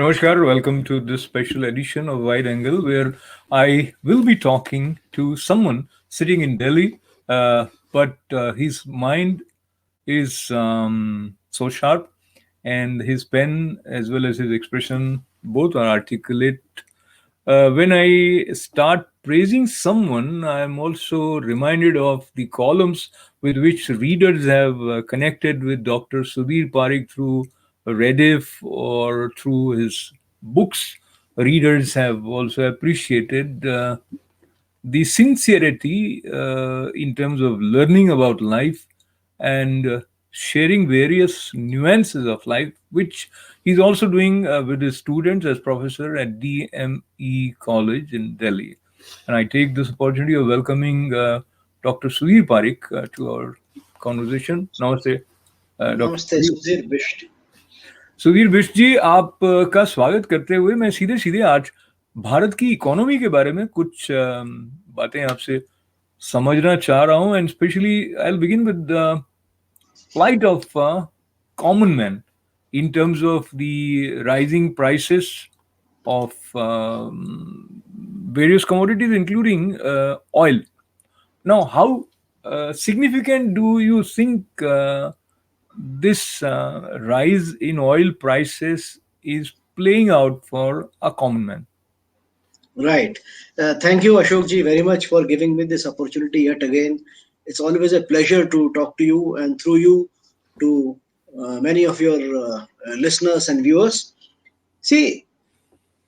Namaskar, welcome to this special edition of Wide Angle, where I will be talking to someone sitting in Delhi, but his mind is so sharp, and his pen as well as his expression both are articulate. When I start praising someone, I am also reminded of the columns with which readers have connected with Dr. Sudhir Parikh through Rediff or through his books. Readers have also appreciated the sincerity in terms of learning about life and sharing various nuances of life, which he's also doing with his students as professor at DME College in Delhi. And I take this opportunity of welcoming Dr. Sudhir Parikh to our conversation. Namaste, Dr. Namaste, Sudhir. Sudhir Bisht. Sudhir Bisht जी आपका स्वागत करते हुए मैं सीधे सीधे आज भारत की economy के बारे में कुछ बातें आपसे समझना चाह रहा हूं and specially I will begin with the plight of common man in terms of the rising prices of various commodities, including oil. Now, how significant do you think this rise in oil prices is playing out for a common man? Right. Thank you, Ashokji, very much for giving me this opportunity yet again. It's always a pleasure to talk to you and through you to many of your listeners and viewers. See,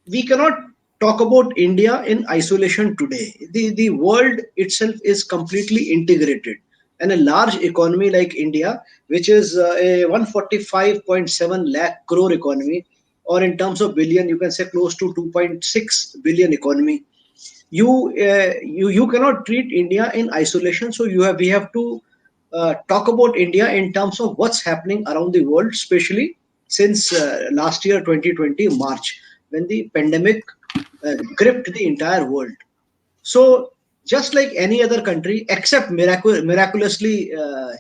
we cannot talk about India in isolation today. The world itself is completely integrated. And a large economy like India, which is a 145.7 lakh crore economy, or in terms of billion, you can say close to 2.6 billion economy. You cannot treat India in isolation. So we have to talk about India in terms of what's happening around the world, especially since last year 2020 March, when the pandemic gripped the entire world. So just like any other country, except miraculously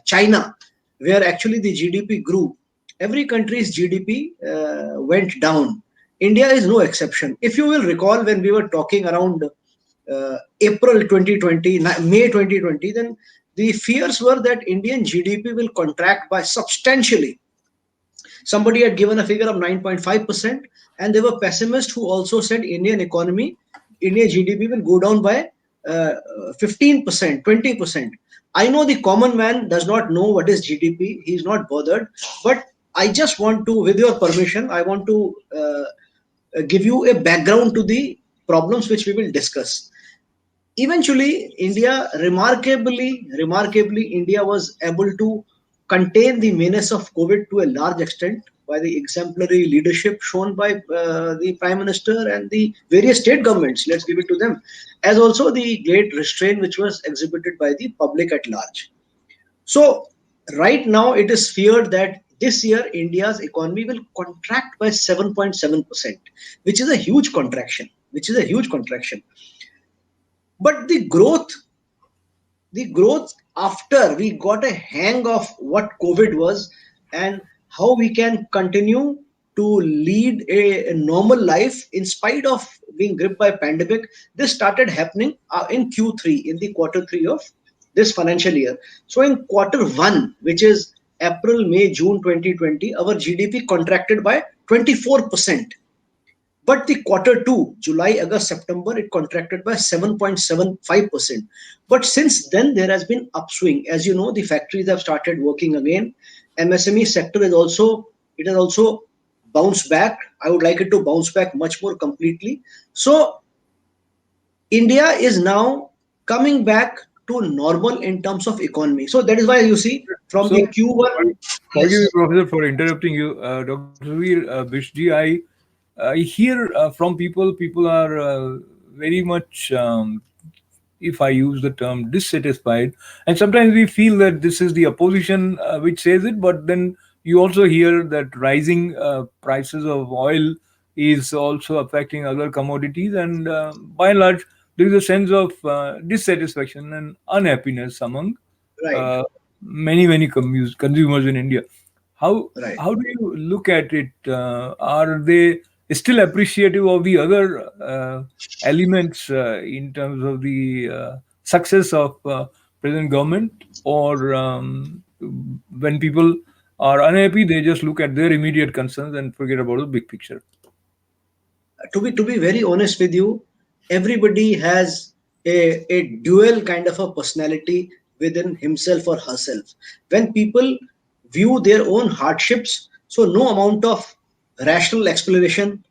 China, where actually the GDP grew, every country's GDP went down. India is no exception. If you will recall, when we were talking around April 2020, May 2020, then the fears were that Indian GDP will contract by substantially. Somebody had given a figure of 9.5%, and there were pessimists who also said Indian GDP will go down by 15%, 20%. I know the common man does not know what is GDP, he's not bothered, but I just want to, with your permission, I want to give you a background to the problems which we will discuss. Eventually, remarkably, India was able to contain the menace of COVID to a large extent by the exemplary leadership shown by the Prime Minister and the various state governments. Let's give it to them, as also the great restraint which was exhibited by the public at large. So, right now, it is feared that this year India's economy will contract by 7.7%, which is a huge contraction. But the growth after we got a hang of what COVID was and how we can continue to lead a normal life in spite of being gripped by pandemic, this started happening in Q3, in the quarter three of this financial year. So in quarter one, which is April, May, June 2020, our GDP contracted by 24%. But the quarter two, July, August, September, it contracted by 7.75%. But since then, there has been upswing. As you know, the factories have started working again. MSME sector it has also bounced back. I would like it to bounce back much more completely. So India is now coming back to normal in terms of economy. So that is why you see from the So, Q1, forgive me, yes, Professor, for interrupting you. Dr. Sudhir Bishji, I hear from people are very much, if I use the term, dissatisfied. And sometimes we feel that this is the opposition which says it, but then you also hear that rising prices of oil is also affecting other commodities. And by and large, there is a sense of dissatisfaction and unhappiness among right, uh, many consumers in India. How right. how do you look at it? Are they still appreciative of the other elements in terms of the success of present government, or when people are unhappy, they just look at their immediate concerns and forget about the big picture. To be very honest with you, everybody has a dual kind of a personality within himself or herself. When people view their own hardships, so no amount of rational explanation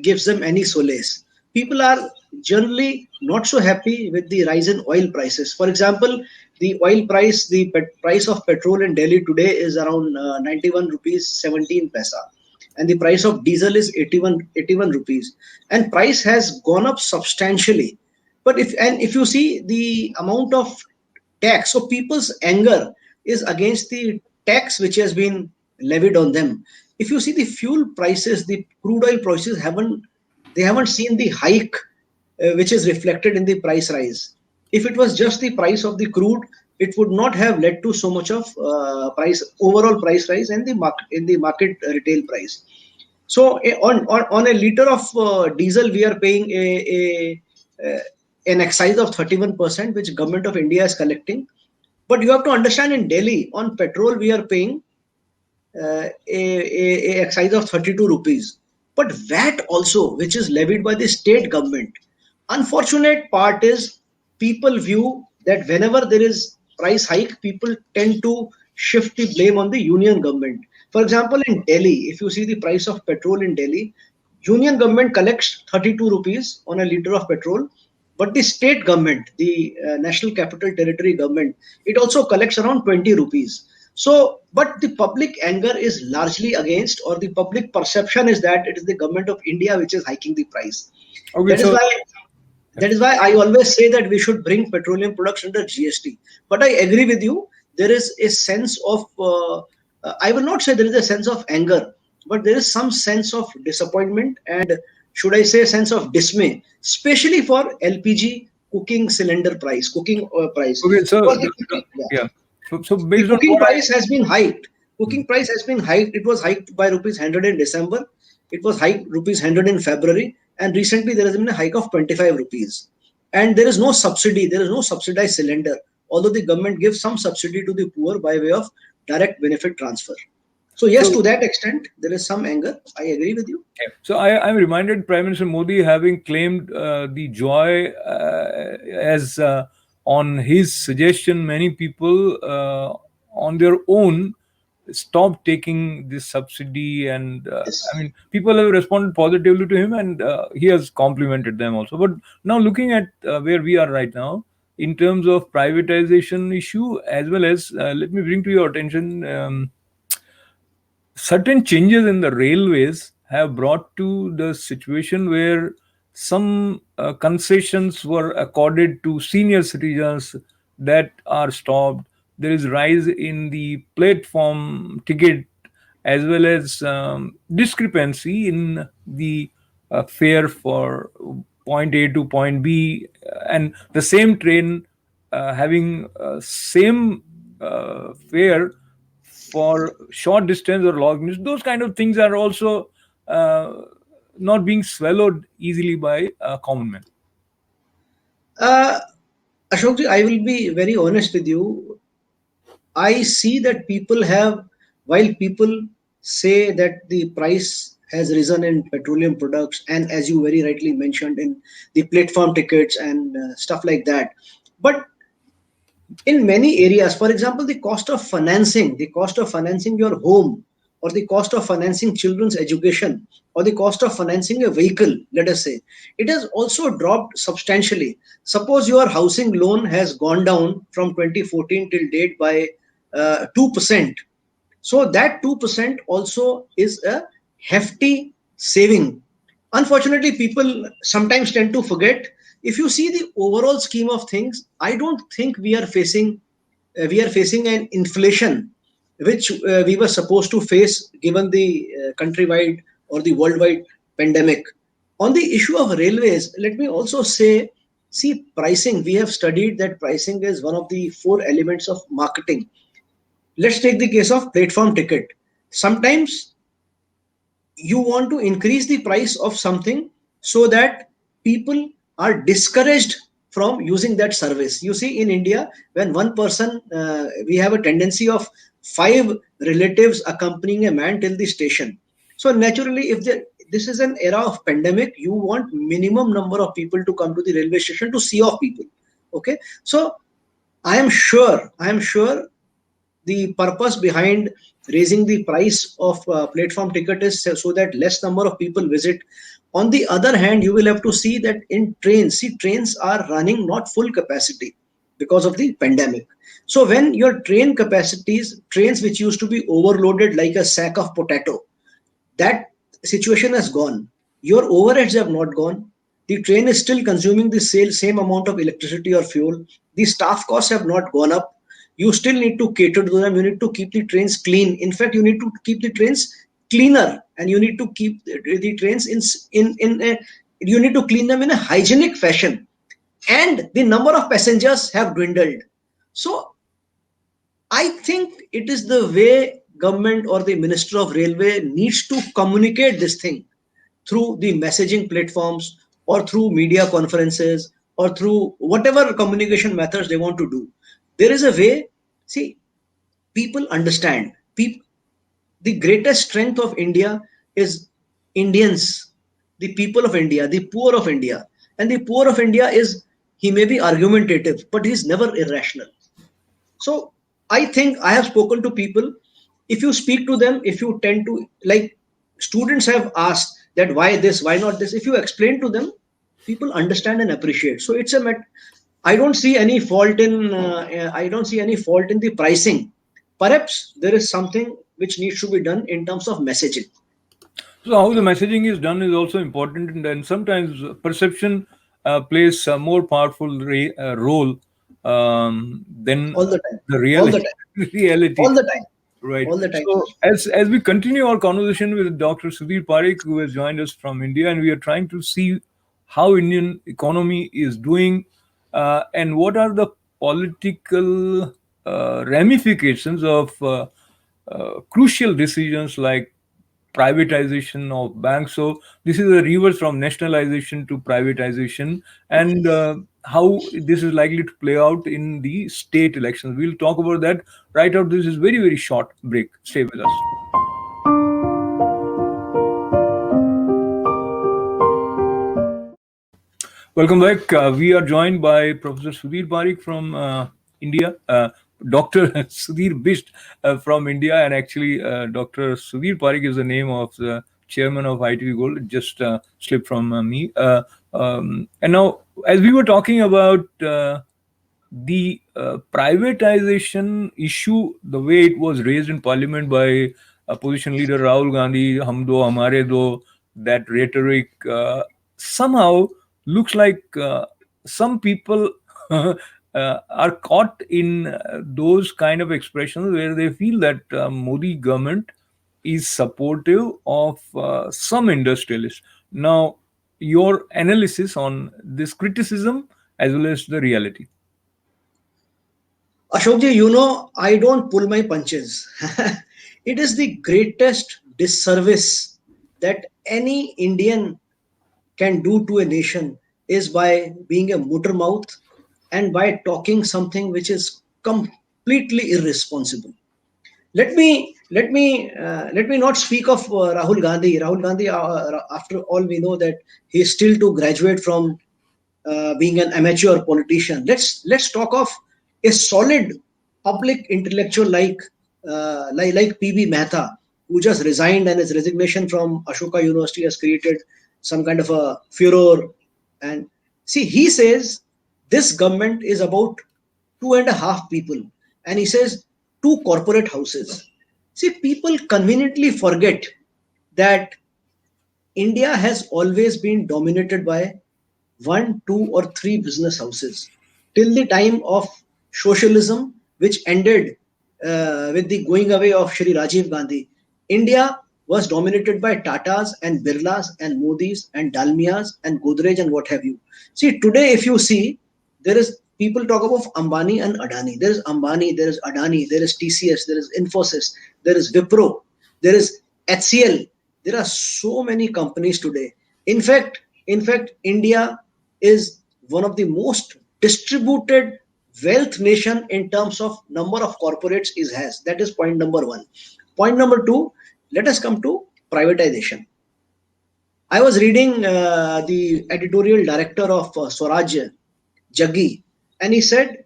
gives them any solace. People are generally not so happy with the rise in oil prices. For example, the oil price, the price of petrol in Delhi today is around 91 rupees 17 paisa, and the price of diesel is 81 rupees, and price has gone up substantially. But if you see the amount of tax, so people's anger is against the tax which has been levied on them. If you see the fuel prices, the crude oil prices haven't seen the hike which is reflected in the price rise. If it was just the price of the crude, it would not have led to so much of price overall price rise in the market retail price. So on a liter of diesel, we are paying a an excise of 31%, which government of India is collecting. But you have to understand, in Delhi, on petrol, we are paying a excise of 32 rupees. But VAT also, which is levied by the state government. Unfortunate part is, people view that whenever there is price hike, people tend to shift the blame on the union government. For example, in Delhi, if you see the price of petrol in Delhi, union government collects 32 rupees on a liter of petrol, but the state government, the National Capital Territory government, it also collects around 20 rupees. So, but the public anger is largely against, or the public perception is that it is the government of India which is hiking the price. Okay, That is so why that is why I always say that we should bring petroleum products under GST. But I agree with you. There is a sense of, I will not say there is a sense of anger, but there is some sense of disappointment, and should I say sense of dismay, especially for LPG cooking cylinder price, cooking price. okay, so Because the cooking, yeah, yeah, so the based on cooking what I price has been hiked. Cooking price has been hiked. It was hiked by rupees 100 in December. It was hiked rupees 100 in February. And recently there has been a hike of 25 rupees. And there is no subsidy. There is no subsidized cylinder. Although the government gives some subsidy to the poor by way of direct benefit transfer. So yes, so to that extent, there is some anger. I agree with you. So I'm reminded Prime Minister Modi having claimed the joy as on his suggestion, many people on their own stopped taking this subsidy, and I Yes. mean, people have responded positively to him, and he has complimented them also. But now looking at where we are right now in terms of privatization issue, as well as let me bring to your attention. Certain changes in the railways have brought to the situation where some concessions were accorded to senior citizens that are stopped. There is rise in the platform ticket, as well as discrepancy in the fare for point A to point B, and the same train having same fare for short distance or long distance. Those kind of things are also not being swallowed easily by common men. Uh, Ashokji, I will be very honest with you. I see that while people say that the price has risen in petroleum products, and as you very rightly mentioned, in the platform tickets and stuff like that. But in many areas, for example, the cost of financing your home, or the cost of financing children's education, or the cost of financing a vehicle, let us say, it has also dropped substantially. Suppose your housing loan has gone down from 2014 till date by 2%. So that 2% also is a hefty saving. Unfortunately, people sometimes tend to forget. If you see the overall scheme of things, I don't think we are facing an inflation which we were supposed to face, given the countrywide or the worldwide pandemic. On the issue of railways, let me also say, see, pricing. We have studied that pricing is one of the four elements of marketing. Let's take the case of platform ticket. Sometimes you want to increase the price of something so that people are discouraged from using that service. You see, in India, when one person, we have a tendency of five relatives accompanying a man till the station. So naturally, if this is an era of pandemic, you want minimum number of people to come to the railway station to see off people. Okay, so I am sure the purpose behind raising the price of platform ticket is so that less number of people visit. On the other hand, you will have to see that in trains, see, trains are running not full capacity because of the pandemic. So when your trains which used to be overloaded like a sack of potato, that situation has gone. Your overheads have not gone. The train is still consuming the same amount of electricity or fuel. The staff costs have not gone up. You still need to cater to them. You need to keep the trains clean. In fact, you need to keep the trains cleaner, and you need to keep the trains in a, you need to clean them in a hygienic fashion. And the number of passengers have dwindled. So I think it is the way government or the Minister of Railway needs to communicate this thing through the messaging platforms or through media conferences or through whatever communication methods they want to do. There is a way, see, people understand. The greatest strength of India is Indians, the people of India, the poor of India. And the poor of India is, he may be argumentative, but he's never irrational. So I think I have spoken to people. If you speak to them, if you tend to, like, students have asked that why this, why not this. If you explain to them, people understand and appreciate. So it's I don't see any fault in I don't see any fault in the pricing. Perhaps there is something which needs to be done in terms of messaging. So how the messaging is done is also important, and then sometimes perception plays a more powerful role than All the time, the all the reality. time, Reality, all the time, right? all the time. So as we continue our conversation with Dr. Sudhir Parekh, who has joined us from India, and we are trying to see how Indian economy is doing, and what are the political ramifications of crucial decisions like privatization of banks. So this is a reverse from nationalization to privatization, and how this is likely to play out in the state elections. We'll talk about that right out. This is very, very short break. Stay with us. Welcome back. We are joined by Professor Sudhir Parekh from India, Dr. Sudhir Bisht from India, and actually, Dr. Sudhir Parekh is the name of the chairman of ITV Gold. It just slipped from me. And now, as we were talking about the privatization issue, the way it was raised in parliament by opposition leader Rahul Gandhi, hum do, hamare do, that rhetoric somehow looks like some people are caught in those kind of expressions where they feel that Modi government is supportive of some industrialists. Now, your analysis on this criticism as well as the reality. Ashokji, I don't pull my punches. It is the greatest disservice that any Indian can do to a nation is by being a motor mouth and by talking something which is completely irresponsible. Let me not speak of Rahul Gandhi. Rahul Gandhi, after all, we know that he is still to graduate from being an amateur politician. Let's talk of a solid public intellectual like PB Mehta, who just resigned, and his resignation from Ashoka University has created some kind of a furor. And see, he says this government is about 2.5 people, and he says two corporate houses. See, people conveniently forget that India has always been dominated by one, two, or three business houses till the time of socialism, which ended with the going away of Shri Rajiv Gandhi. India was dominated by Tatas and Birlas and Modis and Dalmias and Godrej and what have you. See, today, if you see, there is people talk about Ambani and Adani. There is Ambani, there is Adani, there is TCS, there is Infosys, there is Wipro, there is HCL. There are so many companies today. In fact, India is one of the most distributed wealth nation in terms of number of corporates is has. That is point number one. Point number two, let us come to privatization. I was reading the editorial director of Swaraj, Jaggi, and he said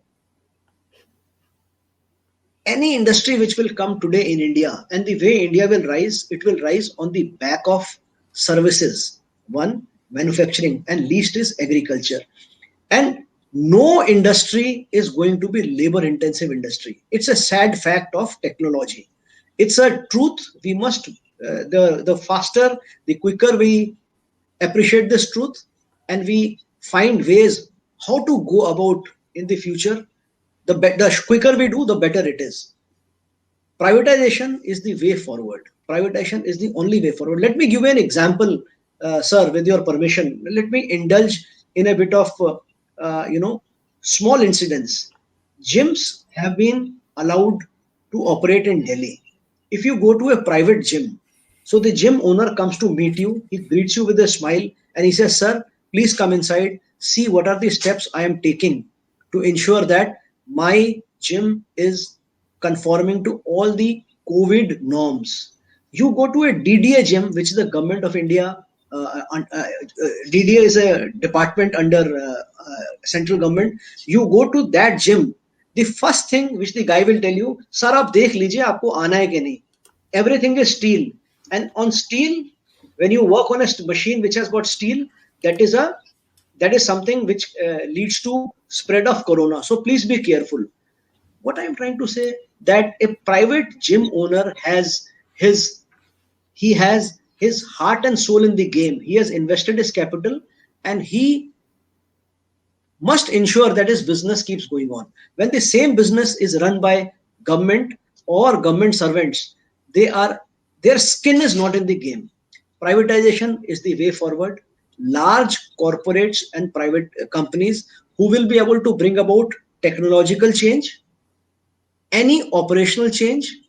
any industry which will come today in India and the way India will rise, it will rise on the back of services. One, manufacturing, and least is agriculture. And no industry is going to be labor intensive industry. It's a sad fact of technology. It's a truth. We must the faster, the quicker we appreciate this truth and we find ways how to go about in the future, the quicker we do, the better it is. Privatization is the way forward. Privatization is the only way forward. Let me give you an example, sir, with your permission. Let me indulge in a bit of, small incidents. Gyms have been allowed to operate in Delhi. If you go to a private gym, so the gym owner comes to meet you, he greets you with a smile, and he says, "Sir, please come inside, see what are the steps I am taking to ensure that my gym is conforming to all the COVID norms." You go to a DDA gym, which is the government of India. DDA is a department under central government. You go to that gym. The first thing which the guy will tell you, "Sir, आप देख लीजिए आपको आना है कि नहीं." Everything is steel, and on steel, when you work on a machine which has got steel, that is a that is something which leads to spread of corona. So please be careful. What I'm trying to say, that a private gym owner his has his heart and soul in the game. He has invested his capital, and he must ensure that his business keeps going on. When the same business is run by government or government servants, their skin is not in the game. Privatization is the way forward. Large corporates and private companies who will be able to bring about technological change, any operational change,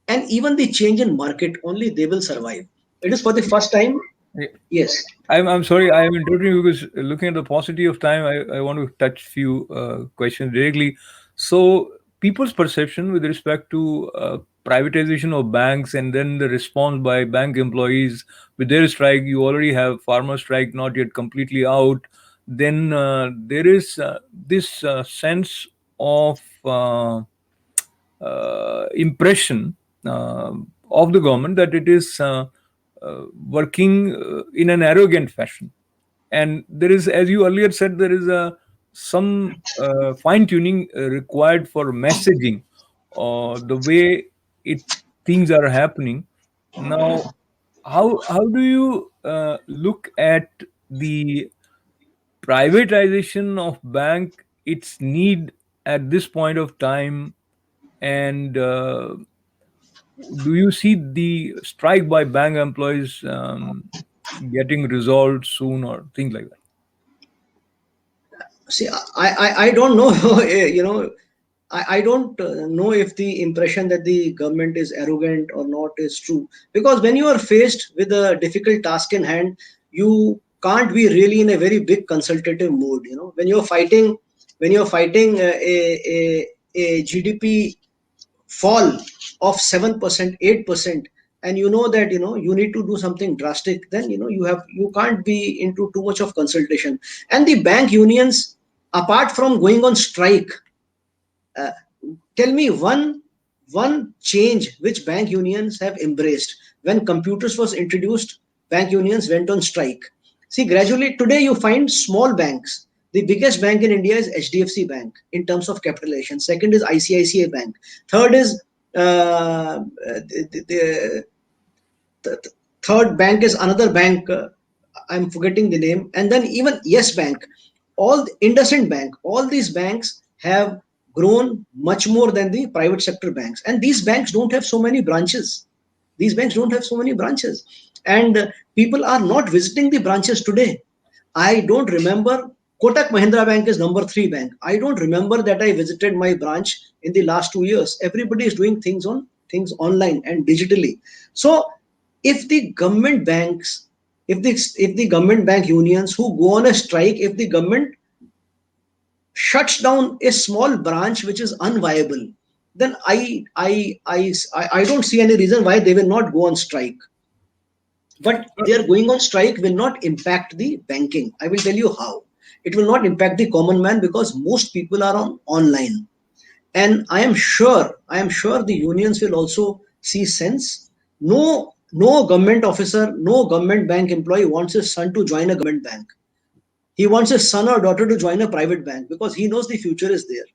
and even the change in market, only they will survive. It is for the first time. Yes. I'm sorry, I am interrupting you because looking at the paucity of time, I want to touch few questions directly. So, people's perception with respect to privatization of banks and then the response by bank employees with their strike, you already have farmer strike not yet completely out. Then there is this sense of impression of the government that it is working in an arrogant fashion. And there is, as you earlier said, there is some fine tuning required for messaging, the way it things are happening. Now, how do you look at the privatization of bank, its need at this point of time, and do you see the strike by bank employees getting resolved soon or things like that? See, I don't know. I don't know if the impression that the government is arrogant or not is true. Because when you are faced with a difficult task in hand, you can't be really in a very big consultative mode. When you're fighting a GDP fall of 7%, 8%, and you know that you need to do something drastic, then you can't be into too much of consultation. And the bank unions, apart from going on strike, uh, tell me one change which bank unions have embraced. When computers was introduced, bank unions went on strike. See, gradually today you find small banks. The biggest bank in India is HDFC Bank in terms of capitalization. Second is ICICI Bank. Third is the third bank is another bank. I'm forgetting the name. And then even Yes Bank, IndusInd Bank, all these banks have grown much more than the private sector banks. And these banks don't have so many branches. These banks don't have so many branches. And people are not visiting the branches today. I don't remember. Kotak Mahindra Bank is number 3 bank. I don't remember that I visited my branch in the last 2 years. Everybody is doing things online and digitally. So if the government banks, if the government bank unions who go on a strike, if the government shuts down a small branch which is unviable, then I don't see any reason why they will not go on strike. But their going on strike will not impact the banking. I will tell you how. It will not impact the common man because most people are on online. And I am sure the unions will also see sense. No government officer, no government bank employee wants his son to join a government bank. He wants his son or daughter to join a private bank because he knows the future is there.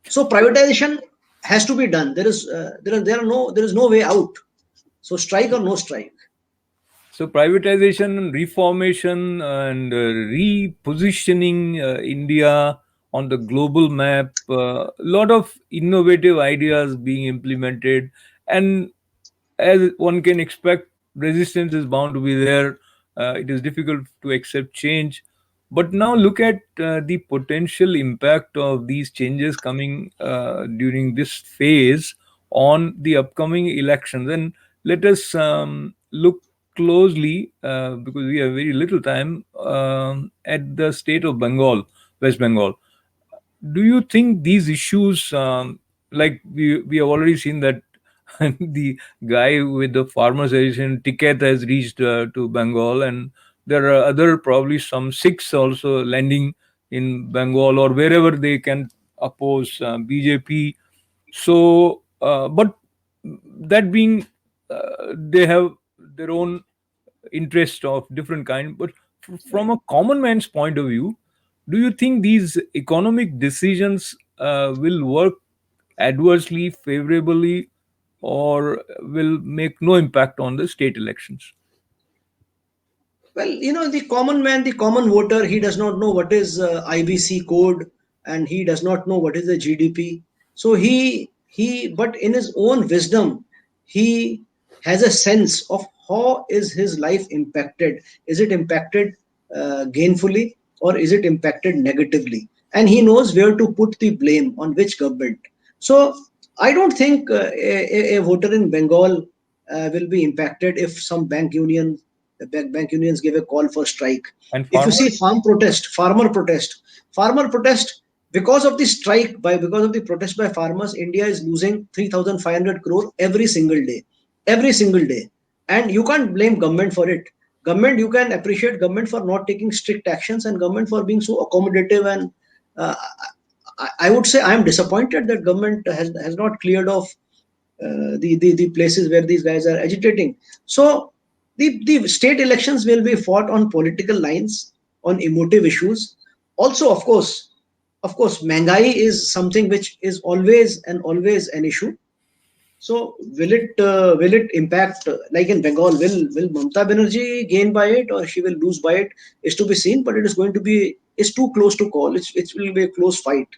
So privatization has to be done. There is no way out. So strike or no strike. So privatization, reformation, and repositioning India on the global map. A lot of innovative ideas being implemented, and as one can expect, resistance is bound to be there. It is difficult to accept change. But now look at the potential impact of these changes coming during this phase on the upcoming elections. And let us look closely, because we have very little time, at the state of Bengal, West Bengal. Do you think these issues, like we have already seen that the guy with the farmers edition ticket has reached to Bengal, and there are other probably some Sikhs also landing in Bengal or wherever they can oppose BJP. So, but that being, they have their own interest of different kind. But from a common man's point of view, do you think these economic decisions will work adversely, favorably, or will make no impact on the state elections? Well, the common man, the common voter, he does not know what is IBC code, and he does not know what is the GDP. So but in his own wisdom, he has a sense of how is his life impacted. Is it impacted gainfully, or is it impacted negatively? And he knows where to put the blame on which government. So I don't think a voter in Bengal will be impacted if some bank unions give a call for strike. And If you farmers? see farmer protest, because of the strike, because of the protest by farmers, India is losing 3,500 crore every single day, and you can't blame government for it. Government, you can appreciate government for not taking strict actions, and government for being so accommodative. And uh, I would say I am disappointed that government has not cleared off the places where these guys are agitating. So the state elections will be fought on political lines, on emotive issues. Also, of course, Mangai is something which is always an issue. So will it impact, like in Bengal? Will Mamata Banerjee gain by it, or she will lose by it? Is to be seen. But it's too close to call. It will be a close fight,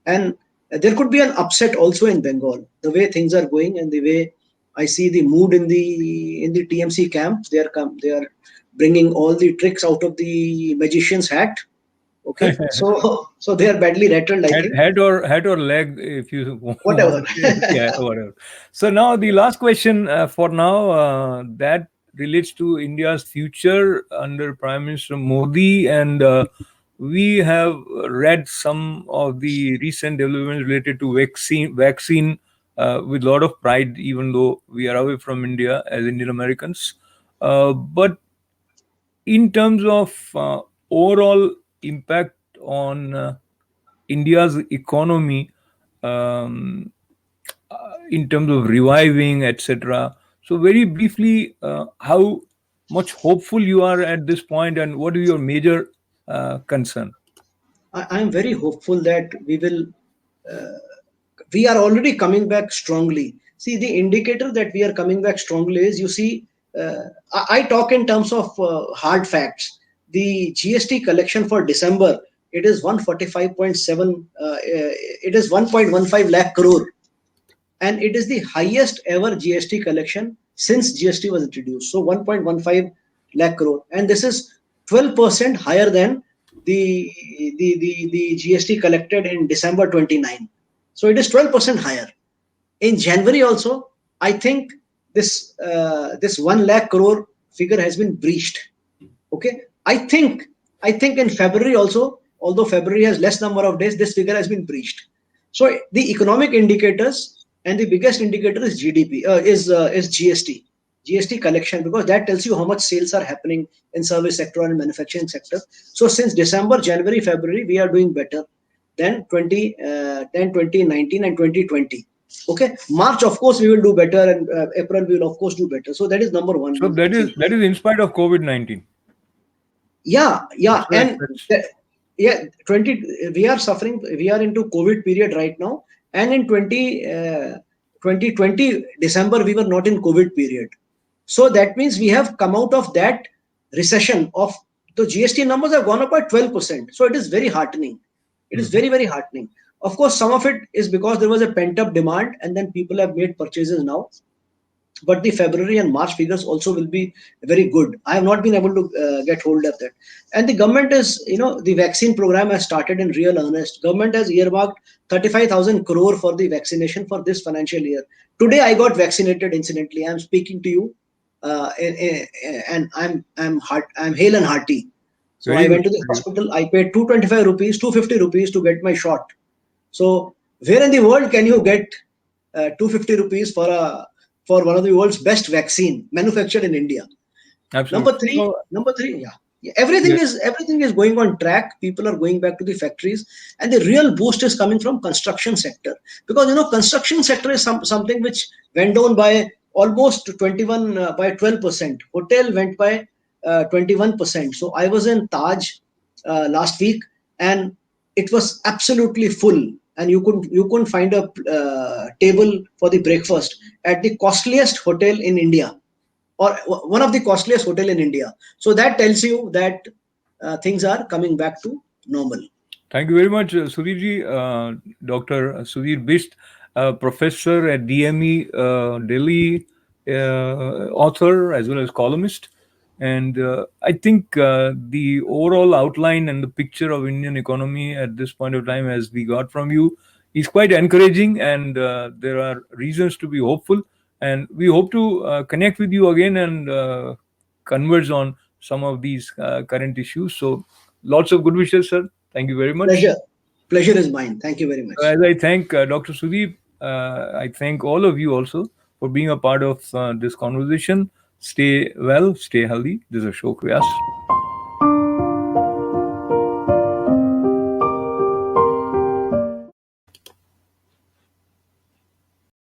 and there could be an upset also in Bengal. The way things are going, and the way I see the mood in the TMC camp, they are bringing all the tricks out of the magician's hat. Okay, so they are badly rattled, I think. Head or leg, if you want Whatever. to say. Yeah, whatever. So now the last question for now, that relates to India's future under Prime Minister Modi, and we have read some of the recent developments related to vaccine with a lot of pride, even though we are away from India as Indian Americans. But in terms of overall impact on India's economy, um, in terms of reviving, etc. So, very briefly, how much hopeful you are at this point, and what is your major concern? I am very hopeful that we are already coming back strongly. See, the indicator that we are coming back strongly is, you see, I talk in terms of hard facts. The GST collection for December, it is 145.7, it is 1.15 lakh crore, and it is the highest ever GST collection since GST was introduced. So 1.15 lakh crore, and this is 12% higher than the GST collected in December 29. So it is 12% higher. In January also, I think this 1 lakh crore figure has been breached. Okay, I think in February also, although February has less number of days, this figure has been breached. So the economic indicators, and the biggest indicator is GDP, is GST collection, because that tells you how much sales are happening in service sector and manufacturing sector. So since December, January, February, we are doing better than 2019 and 2020. Okay, March of course we will do better, and April we will of course do better. So that is number one. So that thing. is in spite of COVID-19. Yeah, So and that's- yeah, 20, we are suffering, we are into COVID period right now, and in 2020 December we were not in COVID period. So that means we have come out of that recession of the GST numbers have gone up by 12%. So it is very heartening. It is very, very heartening. Of course, some of it is because there was a pent up demand and then people have made purchases now. But the February and March figures also will be very good. I have not been able to get hold of that. And the government is, the vaccine program has started in real earnest. Government has earmarked 35,000 crore for the vaccination for this financial year. Today I got vaccinated. Incidentally, I'm speaking to you, and I'm hale and hearty. So very I good. went to the hospital. I paid 225 rupees, 250 rupees to get my shot. So where in the world can you get 250 rupees for one of the world's best vaccine manufactured in India? Absolutely. Number three, yeah. Yeah, Yes. everything is going on track. People are going back to the factories, and the real boost is coming from construction sector, because construction sector is something which went down by almost 21 by 12%. Hotel went by 21%. So I was in Taj last week, and it was absolutely full, and you couldn't find a table for the breakfast at the costliest hotel in India, or one of the costliest hotel in India. So that tells you that things are coming back to normal. Thank you very much, Sudhirji. Dr. Sudhir Bisht, professor at DME Delhi, author as well as columnist. And I think the overall outline and the picture of Indian economy at this point of time, as we got from you, is quite encouraging, and there are reasons to be hopeful. And we hope to connect with you again and converge on some of these current issues. So, lots of good wishes, sir. Thank you very much. Pleasure is mine. Thank you very much. As I thank Dr. Sudeep, I thank all of you also for being a part of this conversation. Stay well, stay healthy. This is Ashok Vyas.